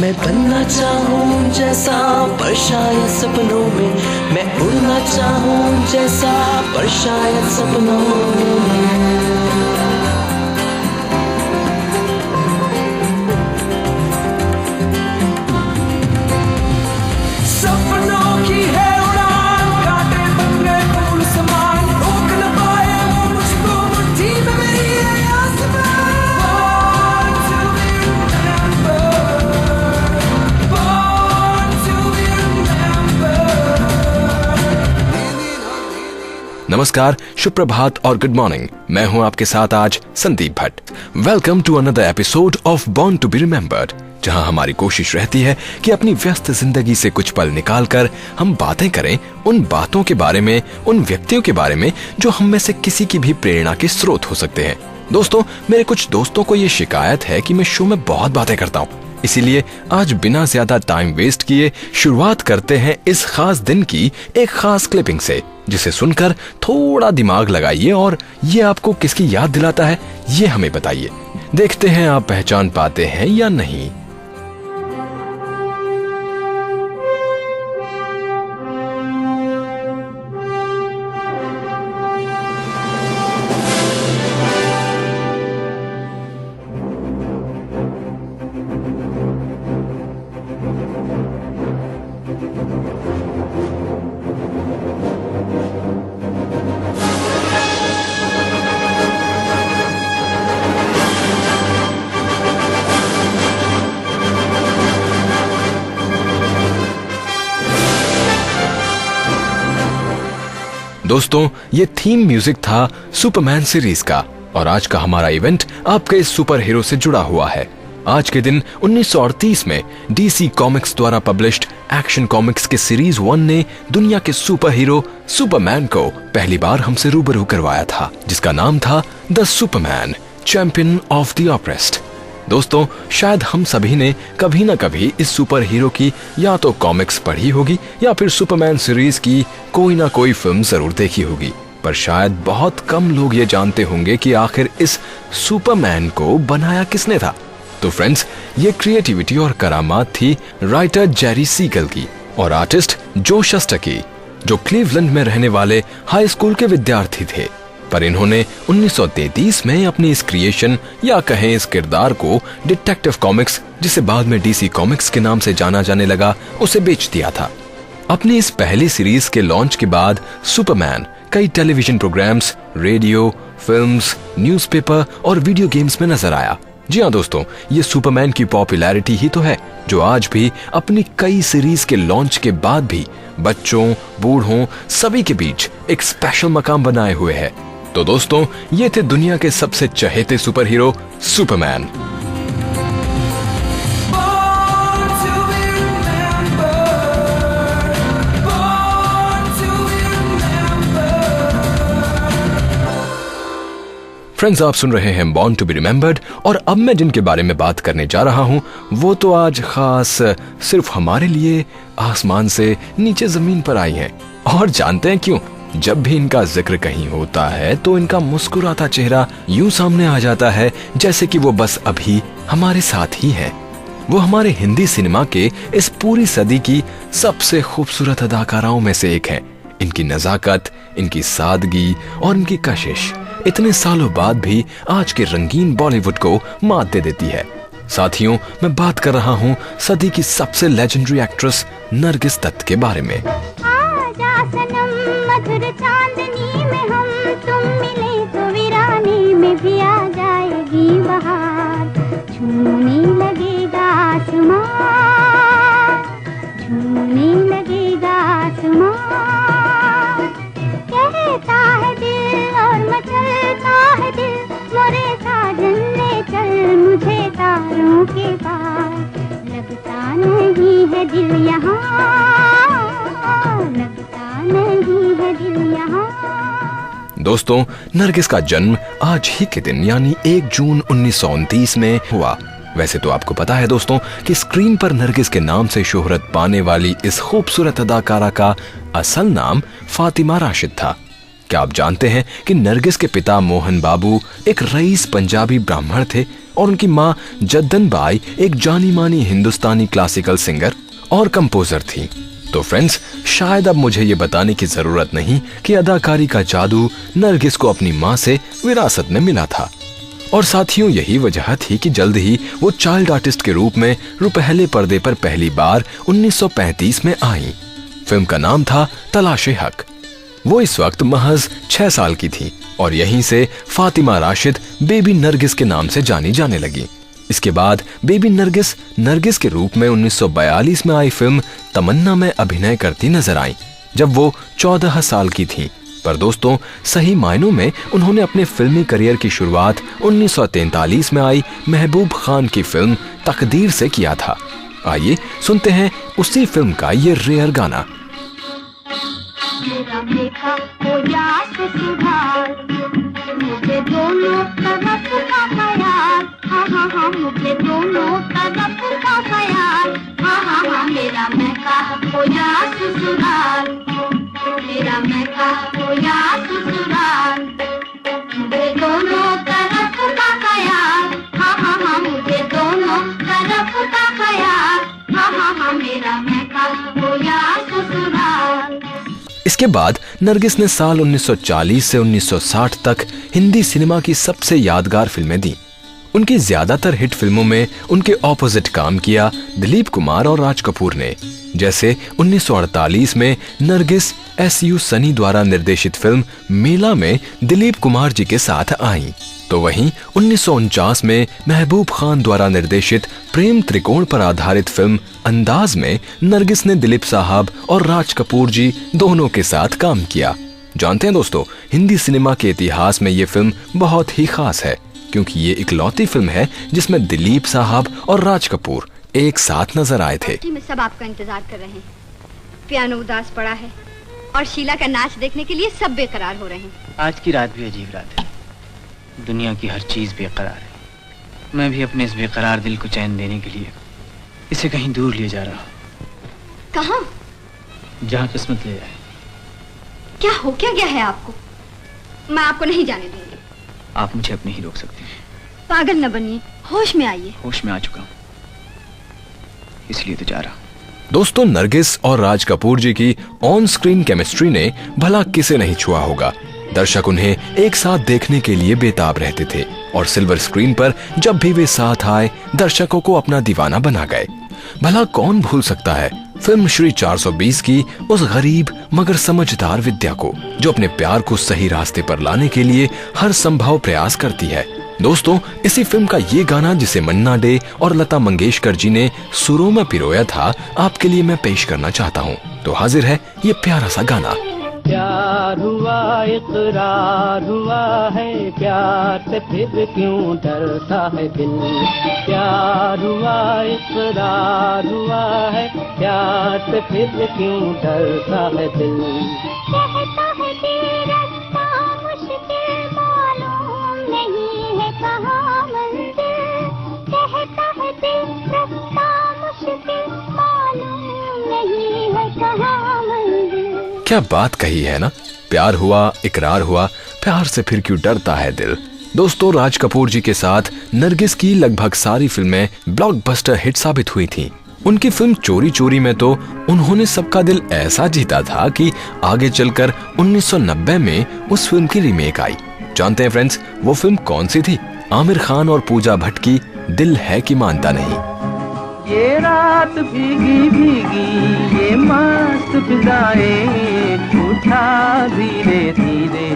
मैं बनना चाहूँ जैसा पर शायद सपनों में, मैं उड़ना चाहूँ जैसा पर शायद सपनों में। नमस्कार, सुप्रभात और गुड मॉर्निंग। मैं हूं आपके साथ आज Sandeep Bhatt. Welcome to another episode of born to be remembered, जहां हमारी कोशिश रहती है कि अपनी व्यस्त जिंदगी से कुछ पल निकालकर हम बातें करें उन बातों के बारे में, उन व्यक्तियों के बारे में जो हम में से किसी की भी प्रेरणा के स्रोत हो सकते हैं। दोस्तों, मेरे कुछ दोस्तों को ये शिकायत है कि मैं शो में बहुत बातें करता हूँ, इसीलिए आज बिना ज्यादा टाइम वेस्ट किए शुरुआत करते हैं इस खास दिन की एक खास क्लिपिंग से, जिसे सुनकर थोड़ा दिमाग लगाइए और ये आपको किसकी याद दिलाता है ये हमें बताइए। देखते हैं आप पहचान पाते हैं या नहीं। दोस्तों, ये थीम म्यूजिक था सुपरमैन सीरीज का और आज का हमारा इवेंट आपके इस सुपर हीरो से जुड़ा हुआ है। आज के दिन 1938 में डीसी कॉमिक्स द्वारा पब्लिश्ड एक्शन कॉमिक्स के सीरीज 1 ने दुनिया के सुपर हीरो सुपरमैन को पहली बार हमसे रूबरू करवाया था, जिसका नाम था the Superman, champion of the oppressed. दोस्तों, शायद हम सभी ने कभी ना कभी इस सुपर हीरो की या तो कॉमिक्स पढ़ी होगी या फिर सुपरमैन सीरीज की कोई ना कोई फिल्म जरूर देखी होगी, पर शायद बहुत कम लोग ये जानते होंगे कि आखिर इस सुपरमैन को बनाया किसने था। तो फ्रेंड्स, ये क्रिएटिविटी और करामात थी राइटर जेरी सीगल की और आर्टिस्ट जो शस्टर की, जो क्लीवलैंड में रहने वाले हाई स्कूल के विद्यार्थी थे। पर इन्होंने 1933 में अपनी इस क्रिएशन या कहें इस किरदार को डिटेक्टिव कॉमिक्स, जिसे बाद में डीसी कॉमिक्स के नाम से जाना जाने लगा, उसे बेच दिया था। अपनी इस पहली सीरीज के लॉन्च के बाद सुपरमैन कई television programs, radio, films, newspaper और वीडियो गेम्स में नजर आया। जी हाँ दोस्तों, ये सुपरमैन की पॉपुलैरिटी ही तो है जो आज भी अपनी कई सीरीज के लॉन्च के बाद भी बच्चों, बूढ़ों सभी के बीच एक स्पेशल मकाम बनाए हुए है। तो दोस्तों, ये थे दुनिया के सबसे चहेते सुपर हीरो सुपरमैन। फ्रेंड्स, आप सुन रहे हैं बॉर्न टू बी रिमेम्बर्ड और अब मैं जिनके बारे में बात करने जा रहा हूं वो तो आज खास सिर्फ हमारे लिए आसमान से नीचे जमीन पर आई हैं। और जानते हैं क्यों? जब भी इनका जिक्र कहीं होता है तो इनका मुस्कुराता चेहरा यूं सामने आ जाता है जैसे कि वो बस अभी हमारे साथ ही हैं। वो हमारे हिंदी सिनेमा के इस पूरी सदी की सबसे खूबसूरत अदाकाराओं में से एक हैं। इनकी नजाकत, इनकी सादगी और इनकी कशिश इतने सालों बाद भी आज के रंगीन बॉलीवुड को मात दे देती है। साथियों, मैं बात कर रहा हूँ सदी की सबसे लेजेंडरी एक्ट्रेस नरगिस दत्त के बारे में। चांदनी में हम तुम मिले तो वीरानी में भी आ जाएगी बहार, छूने लगेगा आसमां, छूने लगेगा आसमां, कहता है दिल और मचलता है दिल, मोरे साजन ले चल मुझे तारों के पार, लगता नहीं है दिल यहाँ, लगता नहीं है दिल यहाँ। दोस्तों, नरगिस का जन्म आज ही के दिन यानी 1 जून 1929 में हुआ। वैसे तो आपको पता है दोस्तों कि स्क्रीन पर नरगिस के नाम से शोहरत पाने वाली इस खूबसूरत अदाकारा का असल नाम फातिमा राशिद था। क्या आप जानते हैं कि नरगिस के पिता मोहन बाबू एक रईस पंजाबी ब्राह्मण थे और उनकी माँ जद्दन बाई एक जानी मानी हिंदुस्तानी क्लासिकल सिंगर और कंपोजर थी। तो फ्रेंड्स, शायद अब मुझे ये बताने की जरूरत नहीं कि अदाकारी का जादू नरगिस को अपनी माँ से विरासत में मिला था। और साथियों, यही वजह थी कि जल्द ही वो चाइल्ड आर्टिस्ट के रूप में रुपहले पर्दे पर पहली बार 1935 में आई। फिल्म का नाम था तलाशे हक। वो इस वक्त महज 6 साल की थी और यहीं से फातिमा राशिद बेबी नरगिस के नाम से जानी जाने लगी। इसके बाद बेबी नरगिस के रूप में 1942 में आई फिल्म तमन्ना में अभिनय करती नजर आई, जब वो 14 साल की थी। पर दोस्तों, सही मायनों में उन्होंने अपने फिल्मी करियर की शुरुआत 1943 में आई महबूब खान की फिल्म तकदीर से किया था। आइए सुनते हैं उसी फिल्म का ये रेयर गाना। मेरा देखा हो या ससुराल, मुझे दोनों तरफ का ख्याल, हाँ हाँ हाँ, मुझे दोनों तरफ का ख्याल, हाँ हाँ हाँ, मेरा मैका हो या ससुराल, मेरा मैका हो या ससुराल, मुझे दोनों तरफ का ख्याल, हाँ हाँ हाँ, मुझे दोनों तरफ का ख्याल, हाँ हाँ हाँ, मेरा मैका हो या ससुराल। इसके बाद नरगिस ने साल 1940 से 1960 तक हिंदी सिनेमा की सबसे यादगार फिल्में दी। उनकी ज्यादातर हिट फिल्मों में उनके ऑपोजिट काम किया दिलीप कुमार और राज कपूर ने। जैसे 1948 में नरगिस SU सनी द्वारा निर्देशित फिल्म मेला में दिलीप कुमार जी के साथ आई, तो वहीं 1949 में महबूब खान द्वारा निर्देशित प्रेम त्रिकोण पर आधारित फिल्म अंदाज में नरगिस ने दिलीप साहब और राज कपूर जी दोनों के साथ काम किया। जानते हैं दोस्तों, हिंदी सिनेमा के इतिहास में ये फिल्म बहुत ही खास है, क्योंकि ये इकलौती फिल्म है जिसमें दिलीप साहब और राज कपूर एक साथ नजर आए थे। में सब आपका इंतजार कर रहे हैं। पियानो उदास पड़ा है और शीला का नाच देखने के लिए सब बेकरार हो रहे हैं। आज की रात भी अजीब रात है। दुनिया की हर चीज बेकरार है। मैं भी अपने इस बेकरार दिल को चैन देने के लिए इसे कहीं दूर ले जा रहा हूँ। कहाँ? जहाँ किस्मत ले जाए। क्या हो क्या गया है आपको? मैं आपको नहीं जाने दूंगी। आप मुझे अब नहीं रोक सकती। पागल न बनिए, होश में आइए। होश में आ चुका हूँ, इसलिए तो जा रहा हूँ। दोस्तों, नरगिस और राज कपूर जी की ऑन स्क्रीन केमिस्ट्री ने भला किसे नहीं छुआ होगा। दर्शक उन्हें एक साथ देखने के लिए बेताब रहते थे और सिल्वर स्क्रीन पर जब भी वे साथ आए दर्शकों को अपना दीवाना बना गए। भला कौन भूल सकता है फिल्म श्री 420 की उस गरीब मगर समझदार विद्या को, जो अपने प्यार को सही रास्ते पर लाने के लिए हर संभव प्रयास करती है। दोस्तों, इसी फिल्म का ये गाना जिसे मन्ना डे और लता मंगेशकर जी ने सुरों में पिरोया था, आपके लिए मैं पेश करना चाहता हूँ। तो हाजिर है ये प्यारा सा गाना। प्यार हुआ इकरार हुआ है, प्यार से फिर क्यों डरता है दिल। प्यार हुआ इकरार हुआ है, प्यार से फिर क्यों डरता है दिल। कहता है कि रास्ता मुश्किल मालूम नहीं है कहाँ मंजिल। कहता है कि रास्ता मुश्किल मालूम नहीं है कहाँ मंजिल। क्या बात कही है ना। प्यार हुआ इकरार हुआ, प्यार से फिर क्यों डरता है दिल। दोस्तों, राज कपूर जी के साथ नरगिस की लगभग सारी फिल्में ब्लॉकबस्टर हिट साबित हुई थीं। उनकी फिल्म चोरी चोरी में तो उन्होंने सबका दिल ऐसा जीता था कि आगे चलकर 1990 में उस फिल्म की रीमेक आई। जानते हैं फ्रेंड्स, वो फिल्म कौन सी थी? आमिर खान और पूजा भट्ट की दिल है कि मानता नहीं। ये रात भीगी भीगी ये मस्त फिजाएं, उठा धीरे धीरे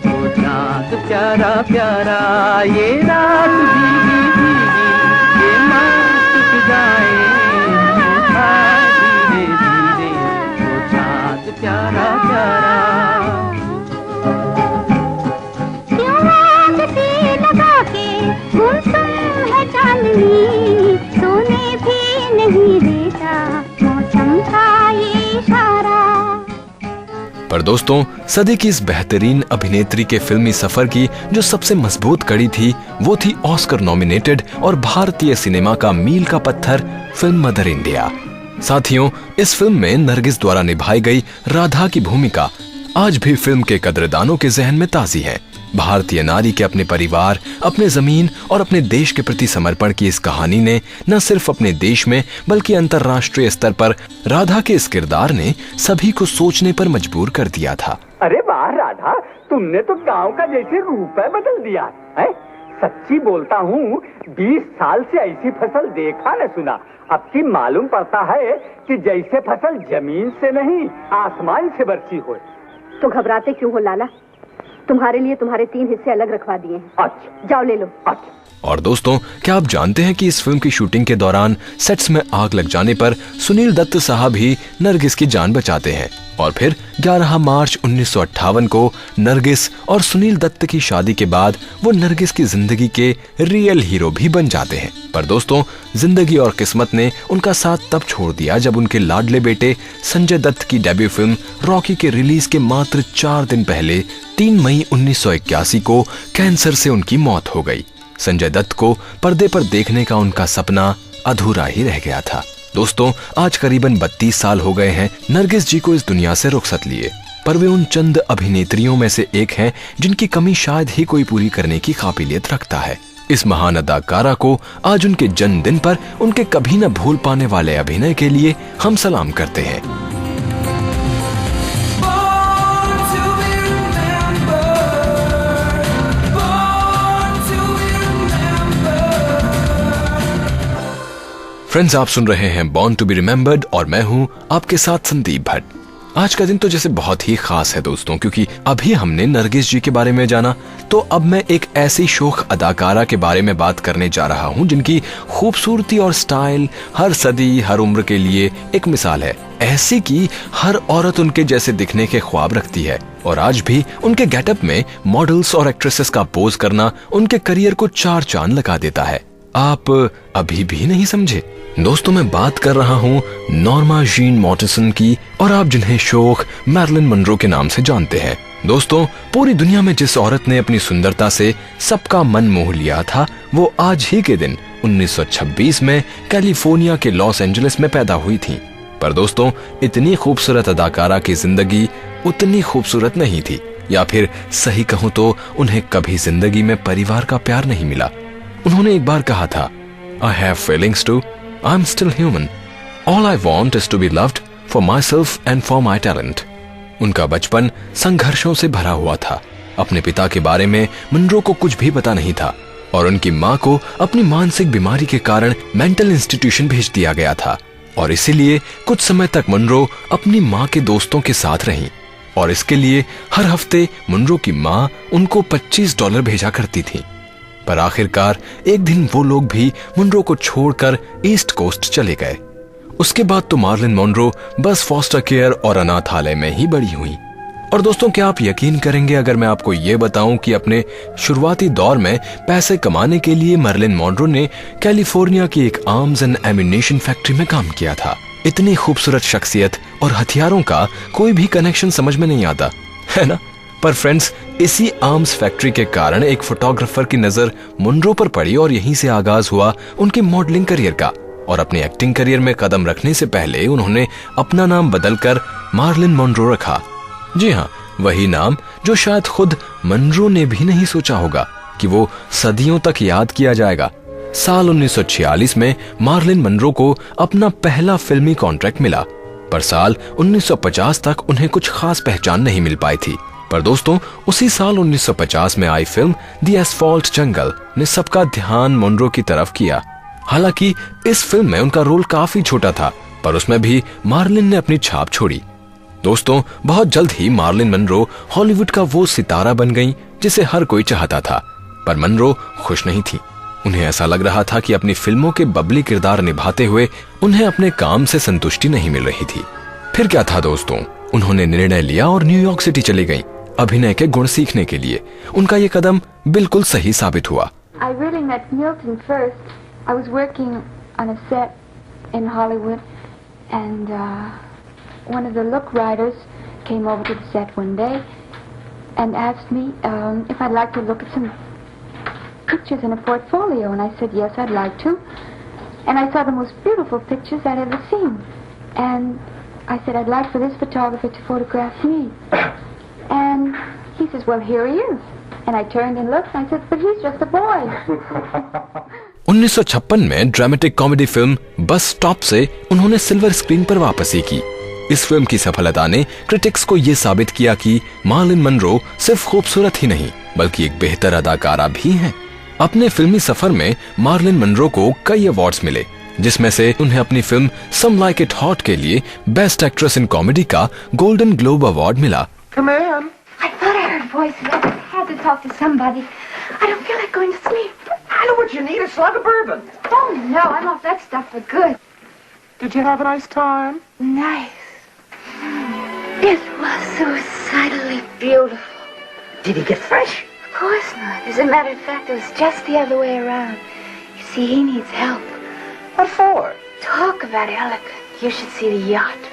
वो चाँद प्यारा प्यारा। ये रात भीगी भीगी ये मस्त फिजाएं, उठा धीरे धीरे वो चाँद प्यारा प्यारा। क्यों आग सी लगा के गुमसुम है चांदनी, सोने भी नहीं देता मौसम का ये इशारा। पर दोस्तों, सदी की इस बेहतरीन अभिनेत्री के फिल्मी सफर की जो सबसे मजबूत कड़ी थी, वो थी ऑस्कर नॉमिनेटेड और भारतीय सिनेमा का मील का पत्थर फिल्म मदर इंडिया। साथियों, इस फिल्म में नरगिस द्वारा निभाई गई राधा की भूमिका आज भी फिल्म के कदरदानों के जहन में ताजी है। भारतीय नारी के अपने परिवार, अपने जमीन और अपने देश के प्रति समर्पण की इस कहानी ने न सिर्फ अपने देश में बल्कि अंतर्राष्ट्रीय स्तर पर राधा के इस किरदार ने सभी को सोचने पर मजबूर कर दिया था। अरे वाह राधा, तुमने तो गांव का जैसे रूप है बदल दिया है। सच्ची बोलता हूँ, 20 साल से ऐसी फसल देखा न सुना। अब की मालूम पड़ता है कि जैसे फसल जमीन से नहीं आसमान से बरसी हो। तो घबराते क्यों हो लाला? तुम्हारे लिए तुम्हारे 3 हिस्से अलग रखवा दिए हैं। अच्छा, जाओ ले लो। अच्छा। और दोस्तों, क्या आप जानते हैं कि इस फिल्म की शूटिंग के दौरान सेट्स में आग लग जाने पर सुनील दत्त साहब ही नरगिस की जान बचाते हैं और फिर 11 मार्च 1958 को नरगिस और सुनील दत्त की शादी के बाद वो नरगिस की जिंदगी के रियल हीरो भी बन जाते हैं। पर दोस्तों, जिंदगी और किस्मत ने उनका साथ तब छोड़ दिया जब उनके लाडले बेटे संजय दत्त की डेब्यू फिल्म रॉकी के रिलीज के मात्र 4 दिन पहले 3 मई 1981 को कैंसर से उनकी मौत हो गई। संजय दत्त को पर्दे पर देखने का उनका सपना अधूरा ही रह गया था। दोस्तों, आज करीबन 32 साल हो गए हैं नरगिस जी को इस दुनिया से रुखसत लिए, पर वे उन चंद अभिनेत्रियों में से एक हैं जिनकी कमी शायद ही कोई पूरी करने की काबिलियत रखता है। इस महान अदाकारा को आज उनके जन्मदिन पर उनके कभी न भूल पाने वाले अभिनय के लिए हम सलाम करते हैं। फ्रेंड्स, आप सुन रहे हैं बॉर्न टू बी रिमेम्बर्ड और मैं हूं आपके साथ संदीप भट्ट। आज का दिन तो जैसे बहुत ही खास है दोस्तों, क्योंकि अभी हमने नरगिस जी के बारे में जाना, तो अब मैं एक ऐसी शोख अदाकारा के बारे में बात करने जा रहा हूं जिनकी खूबसूरती और स्टाइल हर सदी हर उम्र के लिए एक मिसाल है। ऐसी कि हर औरत उनके जैसे दिखने के ख्वाब रखती है और आज भी उनके गेटअप में मॉडल्स और एक्ट्रेसेस का पोज करना उनके करियर को 4 चांद लगा देता है। आप अभी भी नहीं समझे? दोस्तों, मैं बात कर रहा हूँ नॉर्मा जीन मॉर्टिसन की, और आप जिन्हें शोख मैरिलिन मनरो के नाम से जानते हैं। दोस्तों, पूरी दुनिया में जिस औरत ने अपनी सुंदरता से सबका मन मोह लिया था, वो आज ही के दिन 1926 में कैलिफोर्निया के लॉस एंजलिस में पैदा हुई थी। पर दोस्तों, इतनी खूबसूरत अदाकारा की जिंदगी उतनी खूबसूरत नहीं थी, या फिर सही कहूँ तो उन्हें कभी जिंदगी में परिवार का प्यार नहीं मिला। उन्होंने एक बार कहा था, I have feelings too. I'm still human. All I want is to be loved for myself and for my talent. उनका बचपन संघर्षों से भरा हुआ था। अपने पिता के बारे में मनरो को कुछ भी पता नहीं था और उनकी माँ को अपनी मानसिक बीमारी के कारण मेंटल इंस्टीट्यूशन भेज दिया गया था, और इसीलिए कुछ समय तक मनरो अपनी माँ के दोस्तों के साथ रहीं, और इसके लिए हर हफ्ते मनरो की माँ उनको $25 भेजा करती थी। पर आखिरकार एक दिन वो लोग भी मनरो को छोड़कर ईस्ट कोस्ट चले गए। उसके बाद तो मार्लिन मोनरो बस फॉस्टर केयर और अनाथालय में ही बड़ी हुई। और दोस्तों, क्या आप यकीन करेंगे अगर मैं आपको ये बताऊं कि अपने शुरुआती दौर में पैसे कमाने के लिए मार्लिन मोनरो ने कैलिफोर्निया की एक आर्म्स एंड एम्यूनेशन फैक्ट्री में काम किया था। इतनी खूबसूरत शख्सियत और हथियारों का कोई भी कनेक्शन समझ में नहीं आता, है ना? पर फ्रेंड्स, इसी आर्म्स फैक्ट्री के कारण एक फोटोग्राफर की नजर मुनरो पर पड़ी और यहीं से आगाज हुआ उनके मॉडलिंग करियर का। और अपने एक्टिंग करियर में कदम रखने से पहले उन्होंने अपना नाम बदलकर मार्लिन मोनरो रखा। जी हाँ, वही नाम जो शायद खुद मनरो ने भी नहीं सोचा होगा कि वो सदियों तक याद किया जाएगा। साल 1946 में मार्लिन मोनरो को अपना पहला फिल्मी कॉन्ट्रैक्ट मिला, पर साल 1950 तक उन्हें कुछ खास पहचान नहीं मिल पाई थी। पर दोस्तों, उसी साल 1950 में आई फिल्म द एस्फॉल्ट जंगल ने सबका ध्यान मोनरो की तरफ किया। हालांकि इस फिल्म में उनका रोल काफी छोटा था, पर उसमें भी मार्लिन ने अपनी छाप छोड़ी। दोस्तों, बहुत जल्द ही मार्लिन मोनरो हॉलीवुड का वो सितारा बन गईं जिसे हर कोई चाहता था। पर मोनरो खुश नहीं थी। उन्हें ऐसा लग रहा था कि अपनी फिल्मों के बबली किरदार निभाते हुए उन्हें अपने काम से संतुष्टि नहीं मिल रही थी। फिर क्या था दोस्तों, उन्होंने निर्णय लिया और न्यूयॉर्क सिटी चली गईं अभिनय के गुण सीखने के लिए। उनका ये कदम बिल्कुल सही साबित हुआ। I really met Milton first. I was working on a set in Hollywood, and one of the look writers came over to the set one day and asked me if I'd like to look at some pictures in a portfolio, and I said yes, I'd like to. And I saw the most beautiful pictures I'd ever seen, and I said I'd like for this photographer to photograph me. And he says, well, here he is. And I turned and looked and I said, but he's just a boy. 1956 में dramatic comedy film bus stop से उन्होंने silver screen पर वापसी की। इस film की सफलता ने क्रिटिक्स को यह साबित किया कि मार्लिन मनरो सिर्फ खूबसूरत ही नहीं बल्कि एक बेहतर अदाकारा भी हैं। अपने फिल्मी सफर में मार्लिन मनरो को कई अवार्ड्स मिले, जिसमें से उन्हें अपनी film some like it hot के लिए बेस्ट एक्ट्रेस इन कॉमेडी का गोल्डन ग्लोब अवार्ड मिला। Come in. I thought I heard voices. I just had to talk to somebody. I don't feel like going to sleep. I know what you need, a slug of bourbon. Oh no, I'm off that stuff for good. Did you have a nice time? Nice. It was suicidally beautiful. Did he get fresh? Of course not. As a matter of fact, it was just the other way around. You see, he needs help. What for? Talk about elegant. You should see the yacht.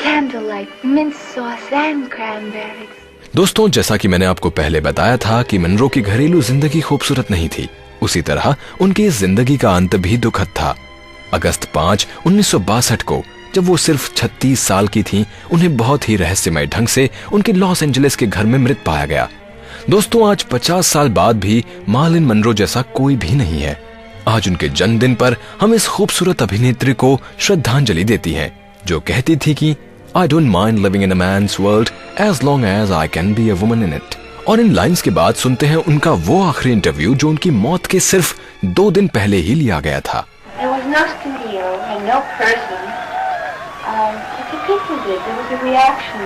Candlelight, mint sauce and cranberries. दोस्तों, जैसा कि मैंने आपको पहले बताया था कि Munro की घरेलू जिंदगी खूबसूरत नहीं थी, उसी तरह उनकी इस जिंदगी का अंत भी दुखद था। अगस्त 5, 1962 को जब वो सिर्फ 36 साल की थीं, उन्हें बहुत ही रहस्यमय ढंग से उनके लॉस एंजलिस के घर में मृत पाया गया। दोस्तों, आज 50 साल बाद भी मार्लिन मनरो जैसा कोई भी नहीं है। आज उनके जन्मदिन पर हम इस खूबसूरत अभिनेत्री को श्रद्धांजलि देती हैं, जो कहती थी कि I don't mind living in a man's world as long as I can be a woman in it। और इन लाइंस के बाद सुनते हैं उनका वो आखिरी इंटरव्यू जो उनकी मौत के सिर्फ 2 दिन पहले ही लिया गया था। There was no studio and no person. But the people did. There was a reaction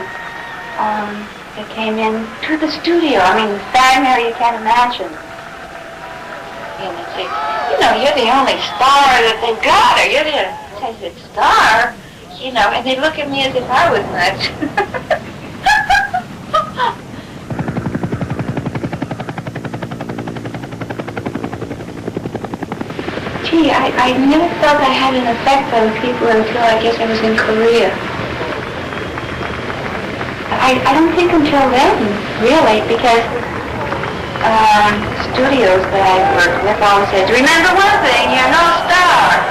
that came in to the studio. I mean, standing there, you can't imagine. And they say, you know, you're the only star that they've got, or you're the only star. You know, and they look at me as if I was nuts. Gee, I never felt I had an effect on people until I guess I was in Korea. I don't think until then, really, because studios that I worked with always said, remember one thing, you're no star.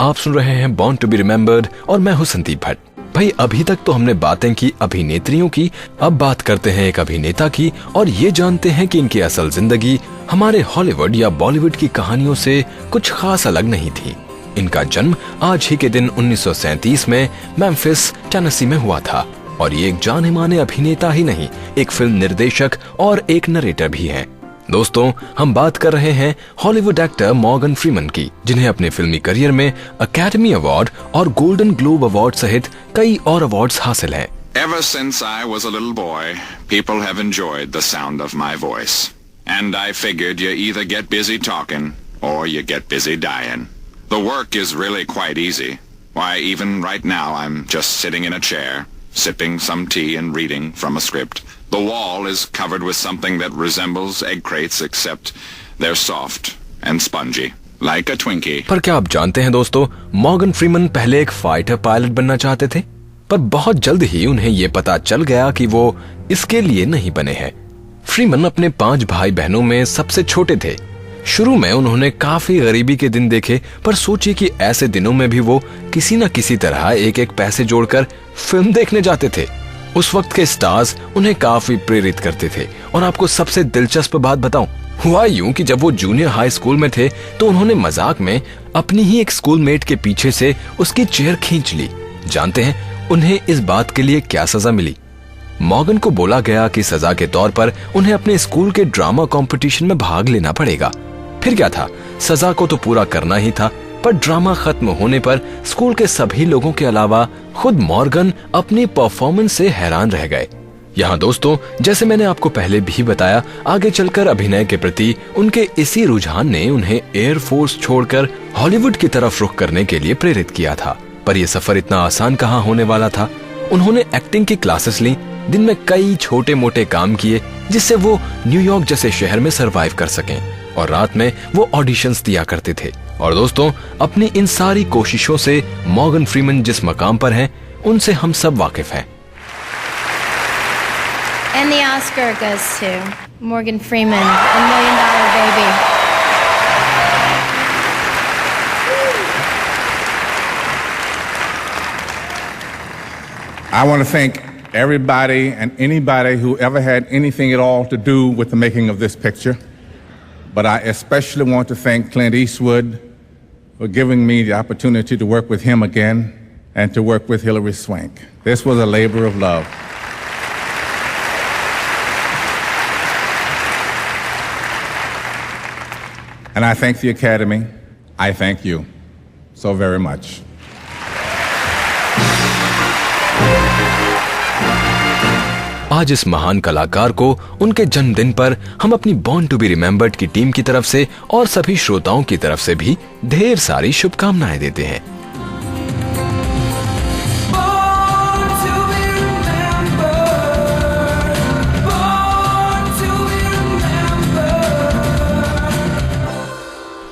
आप सुन रहे हैं born to be remembered और मैं हूं संदीप भट्ट। भाई, अभी तक तो हमने बातें की अभिनेत्रियों की, अब बात करते हैं एक अभिनेता की और ये जानते हैं कि इनकी असल जिंदगी हमारे हॉलीवुड या बॉलीवुड की कहानियों से कुछ खास अलग नहीं थी। इनका जन्म आज ही के दिन 1937 में मेम्फिस, टेनेसी में हुआ था और ये एक जाने माने अभिनेता ही नहीं, एक फिल्म निर्देशक और एक नरेटर भी हैं। दोस्तों, हम बात कर रहे हैं हॉलीवुड एक्टर मॉर्गन फ्रीमन की, जिन्हें अपने फिल्मी करियर में अकेडमी अवार्ड और गोल्डन ग्लोब अवार्ड सहित कई और अवार्ड्स हासिल हैं। Ever since I was a little boy, people have enjoyed the sound of my voice. And I figured you either get busy talking or you get busy dying. The work is really quite easy. Why, even right now I'm just sitting in a chair, sipping some tea and reading from a script. The wall is covered with something that resembles egg crates except they're soft and spongy, like a Twinkie. पर क्या आप जानते हैं दोस्तों, Morgan Freeman पहले एक fighter pilot बनना चाहते थे, पर बहुत जल्द ही उन्हें ये पता चल गया कि वो इसके लिए नहीं बने हैं। फ्रीमन अपने 5 भाई बहनों में सबसे छोटे थे। शुरू में उन्होंने काफी गरीबी के दिन देखे, पर सोचिए कि ऐसे दिनों में भी वो किसी न किसी तरह एक एक पैसे जोड़कर फिल्म देखने जाते थे। उस वक्त के स्टार्स उन्हें काफी प्रेरित करते थे। और आपको सबसे दिलचस्प बात बताऊं, हुआ यूं कि जब वो जूनियर हाई स्कूल में थे तो उन्होंने मजाक में अपनी ही एक स्कूलमेट के पीछे से उसकी चेयर खींच ली। जानते हैं उन्हें इस बात के लिए क्या सजा मिली? मॉर्गन को बोला गया कि सजा के तौर पर उन्हें अपने स्कूल के ड्रामा कंपटीशन में भाग लेना पड़ेगा। फिर क्या था, सजा को तो पूरा करना ही था, पर ड्रामा खत्म होने पर स्कूल के सभी लोगों के अलावा खुद मॉर्गन अपनी परफॉर्मेंस से हैरान रह गए। यहाँ दोस्तों, जैसे मैंने आपको पहले भी बताया, आगे चलकर अभिनय के प्रति उनके इसी रुझान ने उन्हें एयरफोर्स छोड़कर हॉलीवुड की तरफ रुख करने के लिए प्रेरित किया था। पर यह सफर इतना आसान कहाँ होने वाला था। उन्होंने एक्टिंग की क्लासेस ली, दिन में कई छोटे मोटे काम किए जिससे वो न्यूयॉर्क जैसे शहर में सरवाइव कर सकें, और रात में वो ऑडिशंस दिया करते थे। और दोस्तों, अपनी इन सारी कोशिशों से मॉर्गन फ्रीमन जिस मकाम पर हैं, उनसे हम सब वाकिफ हैं। And the Oscar goes to Morgan Freeman, and $1 Million Baby. I want to thank everybody and anybody who ever had anything at all to do with the making of this picture. But I especially want to thank Clint Eastwood for giving me the opportunity to work with him again and to work with Hilary Swank. This was a labor of love. And I thank the Academy. I thank you so very much. आज इस महान कलाकार को उनके जन्मदिन पर हम अपनी बॉर्न टू बी रिमेम्बर्ड की टीम की तरफ से और सभी श्रोताओं की तरफ से भी ढेर सारी शुभकामनाएं देते हैं।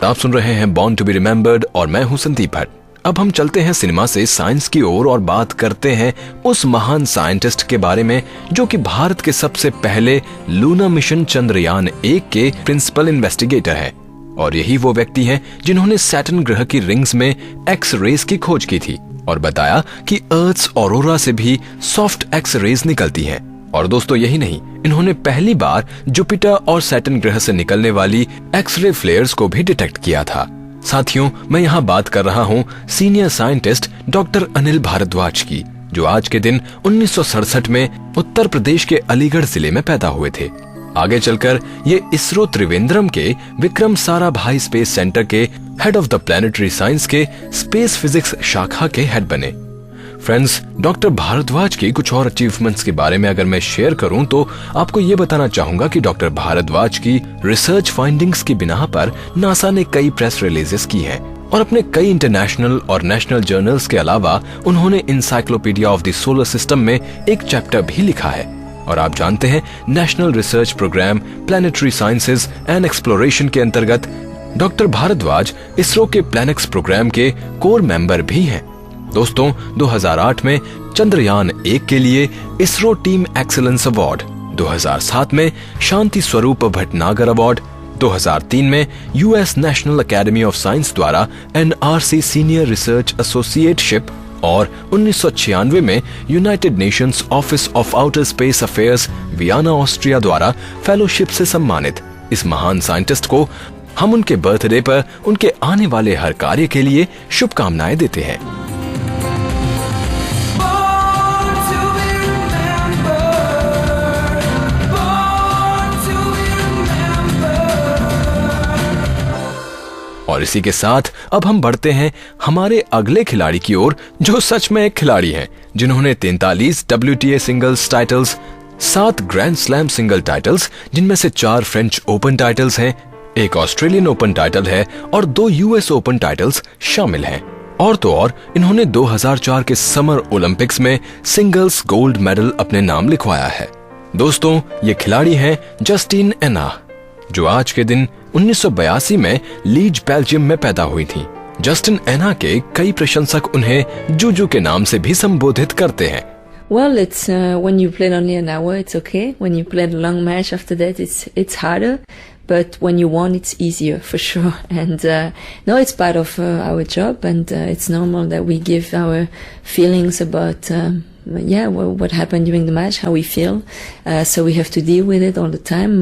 आप सुन रहे हैं बॉर्न टू बी रिमेम्बर्ड और मैं हूं संदीप भट्ट। अब हम चलते हैं सिनेमा से साइंस की ओर और बात करते हैं उस महान साइंटिस्ट के बारे में जो कि भारत के सबसे पहले लूना मिशन चंद्रयान 1 के प्रिंसिपल इन्वेस्टिगेटर है। और यही वो व्यक्ति हैं जिन्होंने सैटर्न ग्रह की रिंग्स में एक्स रेज की खोज की थी और बताया कि अर्थ्स ऑरोरा से भी सॉफ्ट एक्स रेज निकलती हैं। और दोस्तों यही नहीं, इन्होंने पहली बार जुपिटर और सैटर्न ग्रह से निकलने वाली एक्सरे फ्लेयर्स को भी डिटेक्ट किया था। साथियों, मैं यहाँ बात कर रहा हूँ senior scientist doctor Anil Bharadwaj की, जो आज के दिन 1967 में उत्तर प्रदेश के अलीगढ़ जिले में पैदा हुए थे। आगे चलकर ये इसरो त्रिवेंद्रम के विक्रम साराभाई स्पेस सेंटर के head of the planetary science के स्पेस फिजिक्स शाखा के हेड बने। फ्रेंड्स, डॉक्टर भारद्वाज की कुछ और अचीवमेंट्स के बारे में अगर मैं शेयर करूं तो आपको ये बताना चाहूंगा कि डॉक्टर भारद्वाज की रिसर्च फाइंडिंग्स की बिना पर नासा ने कई प्रेस रिलीजेस की हैं और अपने कई इंटरनेशनल और नेशनल जर्नल्स के अलावा उन्होंने encyclopedia of the solar system में एक चैप्टर भी लिखा है। और आप जानते हैं, national research program planetary sciences and exploration के अंतर्गत डॉक्टर भारद्वाज इसरो के प्लैनेक्स प्रोग्राम के कोर मेंबर भी हैं। दोस्तों, 2008 में चंद्रयान 1 के लिए इसरो टीम एक्सीलेंस अवार्ड, 2007 में शांति स्वरूप भटनागर अवार्ड, 2003 में US national academy of science द्वारा एनआरसी सीनियर रिसर्च एसोसिएटशिप और 1996 में United Nations office of outer space affairs Vienna Austria द्वारा फेलोशिप से सम्मानित इस महान साइंटिस्ट को हम उनके बर्थडे पर उनके आने वाले हर कार्य के लिए शुभकामनाएं देते हैं। और इसी के साथ अब हम बढ़ते हैं हमारे अगले खिलाड़ी की ओर, जो सच में एक खिलाड़ी हैं, जिन्होंने 43 WTA singles titles, 7 grand slam single titles, जिनमें से 4 फ्रेंच ओपन टाइटल्स हैं, 1 ऑस्ट्रेलियन ओपन टाइटल है और 2 यूएस ओपन टाइटल्स शामिल हैं। और तो और इन्होंने 2004 के समर ओलंपिक्स में सिंगल्स गोल्ड मेडल अपने नाम लिखवाया है। दोस्तों, ये खिलाड़ी हैं जस्टिन एना, जो आज के दिन 1982 में लीज बेल्जियम में पैदा हुई थी। जस्टिन एना के कई प्रशंसक उन्हें जूजू के नाम से भी संबोधित करते हैं। Well, it's when you played only an hour, it's okay. When you played a long match after that, it's harder. But when you won, it's easier for sure. And no, it's part of our job, and it's normal that we give our feelings about what happened during the match, how we feel. So we have to deal with it all the time.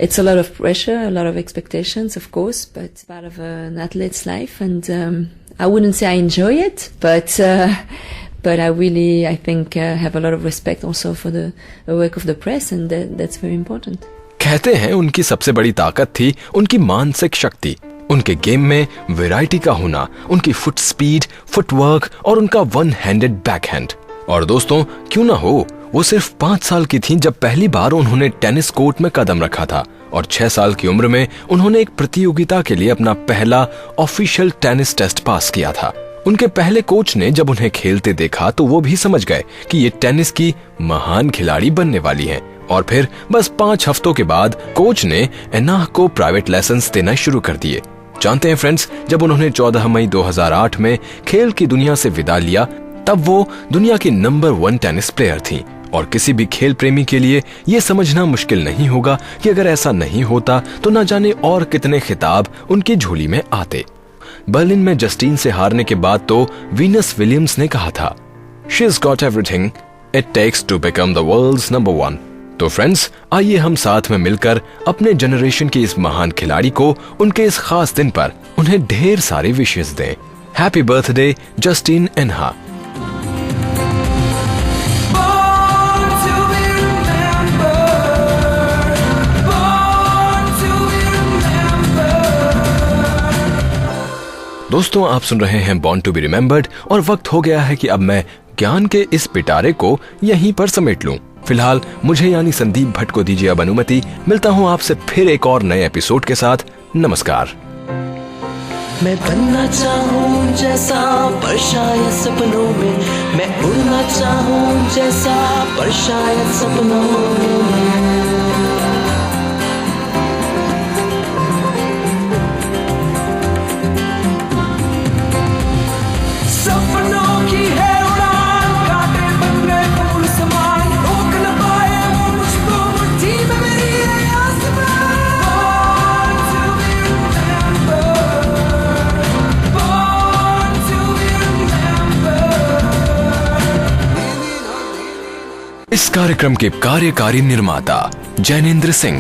It's a lot of pressure, a lot of expectations, of course, but it's part of an athlete's life, and I wouldn't say I enjoy it, but I really, I think, have a lot of respect also for the work of the press, and that's very important. कहते हैं उनकी सबसे बड़ी ताकत थी उनकी मानसिक शक्ति, उनके गेम में वैरायटी का होना, उनकी फुट स्पीड, फुटवर्क और उनका वन हैंडेड बैकहैंड। और दोस्तों, क्यों ना हो, वो सिर्फ 5 साल की थीं जब पहली बार उन्होंने टेनिस कोर्ट में कदम रखा था और 6 साल की उम्र में उन्होंने एक प्रतियोगिता के लिए अपना पहला ऑफिशियल टेनिस टेस्ट पास किया था। उनके पहले कोच ने जब उन्हें खेलते देखा तो वो भी समझ गए कि ये टेनिस की महान खिलाड़ी बनने वाली हैं। और फिर बस 5 हफ्तों के बाद कोच ने एना को प्राइवेट लेसन्स देना शुरू कर दिए। जानते हैं फ्रेंड्स, जब उन्होंने 14 मई 2008 में खेल की दुनिया से विदा लिया, तब वो दुनिया की नंबर 1 टेनिस प्लेयर थी और किसी भी खेल प्रेमी के लिए ये समझना मुश्किल नहीं होगा कि अगर ऐसा नहीं होता तो न जाने और कितने खिताब उनकी झोली में आते। बर्लिन में जस्टिन से हारने के बाद तो वीनस विलियम्स ने कहा था, She's got everything it takes to become the world's number one। तो फ्रेंड्स, आइए हम साथ में मिलकर अपने जनरेशन की इस महान खिलाड़ी को उनके इस खास दिन पर उन्हें ढेर सारे विशेष दें। हैप्पी बर्थडे जस्टिन एनहा। दोस्तों, आप सुन रहे हैं बॉर्न टू बी रिमेम्बर्ड और वक्त हो गया है कि अब मैं ज्ञान के इस पिटारे को यहीं पर समेट लूं। फिलहाल मुझे यानी संदीप भट्ट को दीजिए अब अनुमति। मिलता हूं आपसे फिर एक और नए एपिसोड के साथ। नमस्कार। मैं बनना चाहूं जैसा पर शायद सपनों में, मैं उड़ना चाहूं जैसा पर शायद सपनों में। सपनों की है उड़ान, कांटे बन गए फूल समान, रोक न पाए वो मुझको मुट्ठी में मेरी है आसमान। Born to be remembered, born to be remembered। इस कार्यक्रम के कार्यकारी निर्माता जैनेंद्र सिंह,